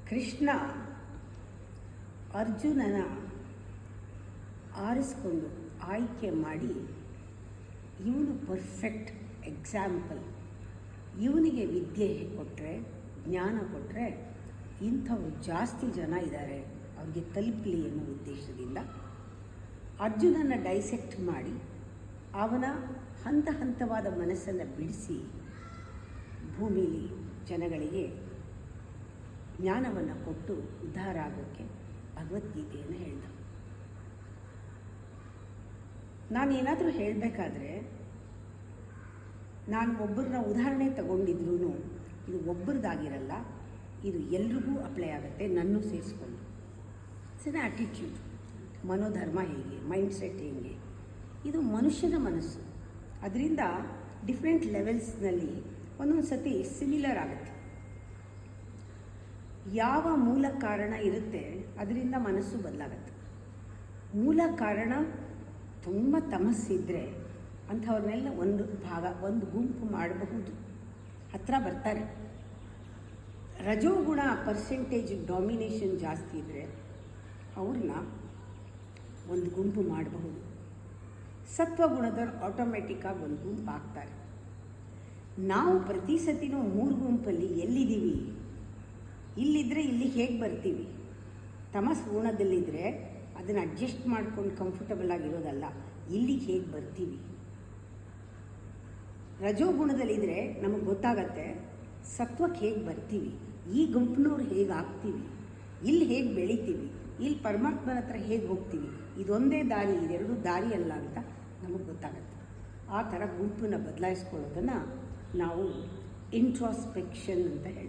ಕೃಷ್ಣ ಅರ್ಜುನನ ಆರಿಸ್ಕೊಂಡು ಆಯ್ಕೆ ಮಾಡಿ ಇವನು ಪರ್ಫೆಕ್ಟ್ ಎಕ್ಸಾಂಪಲ್, ಇವನಿಗೆ ವಿದ್ಯೆ ಕೊಟ್ಟರೆ, ಜ್ಞಾನ ಕೊಟ್ಟರೆ ಇಂಥವ್ರು ಜಾಸ್ತಿ ಜನ ಇದ್ದಾರೆ, ಅವ್ರಿಗೆ ತಲುಪಲಿ ಅನ್ನೋ ಉದ್ದೇಶದಿಂದ ಅರ್ಜುನನ ಡೈಸೆಕ್ಟ್ ಮಾಡಿ ಅವನ ಹಂತ ಹಂತವಾದ ಮನಸ್ಸನ್ನು ಬಿಡಿಸಿ ಭೂಮಿಲಿ ಜನಗಳಿಗೆ ಜ್ಞಾನವನ್ನು ಕೊಟ್ಟು ಉದ್ಧಾರ ಆಗೋಕ್ಕೆ ಭಗವದ್ಗೀತೆಯನ್ನು ಹೇಳ್ದ. ನಾನೇನಾದರೂ ಹೇಳಬೇಕಾದ್ರೆ ನಾನು ಒಬ್ಬರನ್ನ ಉದಾಹರಣೆ ತಗೊಂಡಿದ್ರೂ ಇದು ಒಬ್ಬರದಾಗಿರಲ್ಲ, ಇದು ಎಲ್ರಿಗೂ ಅಪ್ಲೈ ಆಗುತ್ತೆ, ನನ್ನೂ ಸೇರಿಸ್ಕೊಂಡು. It's an attitude. ಮನೋಧರ್ಮ ಹೇಗೆ, ಮೈಂಡ್ಸೆಟ್ ಹೇಗೆ, ಇದು ಮನುಷ್ಯನ ಮನಸ್ಸು. ಅದರಿಂದ ಡಿಫ್ರೆಂಟ್ ಲೆವೆಲ್ಸ್ನಲ್ಲಿ ಒಂದೊಂದು ಸತಿ ಸಿಮಿಲರ್ ಆಗುತ್ತೆ. ಯಾವ ಮೂಲ ಕಾರಣ ಇರುತ್ತೆ ಅದರಿಂದ ಮನಸ್ಸು ಬದಲಾಗತ್ತೆ. ಮೂಲ ಕಾರಣ ತುಂಬ ತಮಸ್ಸಿದ್ರೆ ಅಂಥವ್ರನ್ನೆಲ್ಲ ಒಂದು ಗುಂಪು ಮಾಡಬಹುದು, ಹತ್ತಿರ ಬರ್ತಾರೆ. ರಜೋಗುಣ ಪರ್ಸೆಂಟೇಜ್ ಡಾಮಿನೇಷನ್ ಜಾಸ್ತಿ ಇದ್ದರೆ ಅವ್ರನ್ನ ಒಂದು ಗುಂಪು ಮಾಡಬಹುದು. ಸತ್ವಗುಣದವ್ರು ಆಟೋಮೆಟಿಕ್ಕಾಗಿ ಒಂದು ಗುಂಪು ಆಗ್ತಾರೆ. ನಾವು ಪ್ರತಿ ಸತಿನೂ 3 ಗುಂಪಲ್ಲಿ ಎಲ್ಲಿದ್ದೀವಿ? ಇಲ್ಲಿದ್ದರೆ ಇಲ್ಲಿ ಹೇಗೆ ಬರ್ತೀವಿ? ತಮಸ್ ಗುಣದಲ್ಲಿದ್ದರೆ ಅದನ್ನು ಅಡ್ಜಸ್ಟ್ ಮಾಡ್ಕೊಂಡು ಕಂಫರ್ಟಬಲ್ ಆಗಿರೋದಲ್ಲ, ಇಲ್ಲಿಗೆ ಹೇಗೆ ಬರ್ತೀವಿ? ರಜೋಗುಣದಲ್ಲಿದ್ದರೆ ನಮಗೆ ಗೊತ್ತಾಗತ್ತೆ ಸತ್ವಕ್ಕೆ ಹೇಗೆ ಬರ್ತೀವಿ, ಈ ಗುಂಪಿನವ್ರು ಹೇಗೆ ಆಗ್ತೀವಿ, ಇಲ್ಲಿ ಹೇಗೆ ಬೆಳಿತೀವಿ, ಇಲ್ಲಿ ಪರಮಾತ್ಮನ ಹತ್ರ ಹೇಗೆ ಹೋಗ್ತೀವಿ, ಇದೊಂದೇ ದಾರಿ, ಇದೆರಡು ದಾರಿ ಅಲ್ಲ ಅಂತ ನಮಗೆ ಗೊತ್ತಾಗತ್ತೆ. ಆ ಥರ ಗುಂಪನ್ನು ಬದಲಾಯಿಸ್ಕೊಳ್ಳೋದನ್ನು ನಾವು ಇಂಟ್ರಾಸ್ಪೆಕ್ಷನ್ ಅಂತ ಹೇಳ್ತೀವಿ.